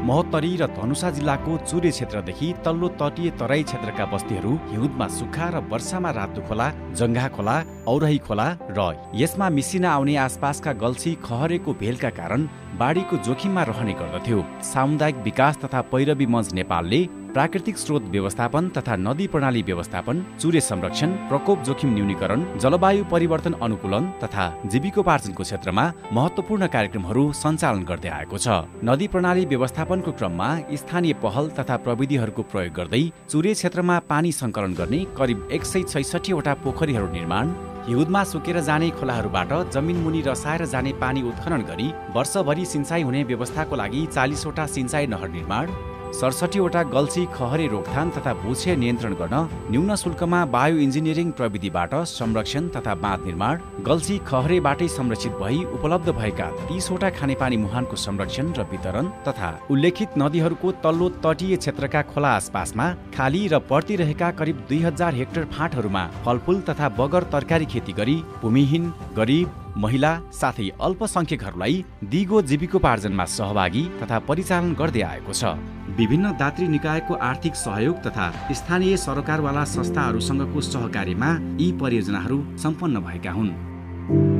महोत्तरी र धनुषा जिल्लाको चुरे क्षेत्रदेखि तल्लो तटीय तराई क्षेत्रका बस्तीहरू हिउँदमा सुक्खा र वर्षामा रातो खोला, जङ्घा खोला, औरही खोला र यसमा मिसिन आउने आसपासका गल्छी खहरेको भेलका कारण बाढीको जोखिममा रहने गर्दथ्यो। सामुदायिक विकास तथा पैरवी मञ्च नेपालले प्राकृतिक स्रोत व्यवस्थापन तथा नदी प्रणाली व्यवस्थापन, चुरे संरक्षण, प्रकोप जोखिम न्यूनीकरण, जलवायु परिवर्तन अनुकूलन तथा जीविकोपार्जनको क्षेत्रमा महत्त्वपूर्ण कार्यक्रमहरू सञ्चालन गर्दै आएको छ। नदी प्रणाली व्यवस्थापनको क्रममा स्थानीय पहल तथा प्रविधिहरूको प्रयोग गर्दै चुरे क्षेत्रमा पानी सङ्कलन गर्ने करिब 166 वटा पोखरीहरू निर्माण, हिउँदमा सुकेर जाने खोलाहरूबाट जमिन मुनि रसाएर जाने पानी उत्खनन गरी वर्षभरि सिंचाइ हुने व्यवस्थाको लागि 40 वटा सिंचाइ नहर निर्माण, 67 वटा गल्छी खहरे रोकथाम तथा भूक्षय नियन्त्रण गर्न न्यून शुल्कमा बायो इन्जिनियरिङ प्रविधिबाट संरक्षण तथा बाँध निर्माण, गल्छी खहरेबाटै संरक्षित भई उपलब्ध भएका 30 वटा खानेपानी मुहानको संरक्षण र वितरण तथा उल्लेखित नदीहरूको तल्लो तटीय क्षेत्रका खोला आसपासमा खाली र पर्तिरहेका करिब 2000 हेक्टर फाँटहरूमा फलफूल तथा बगर तरकारी खेती गरी भूमिहीन, गरिब, महिला साथै अल्पसंख्यकहरूलाई दिगो जीविकोपार्जनमा सहभागी तथा परिचालन गर्दै आएको छ। विभिन्न दात्री निकायको आर्थिक सहयोग तथा स्थानीय सरकारवाला संस्थाहरूसँगको सहकार्यमा यी परियोजनाहरू सम्पन्न भएका हुन्।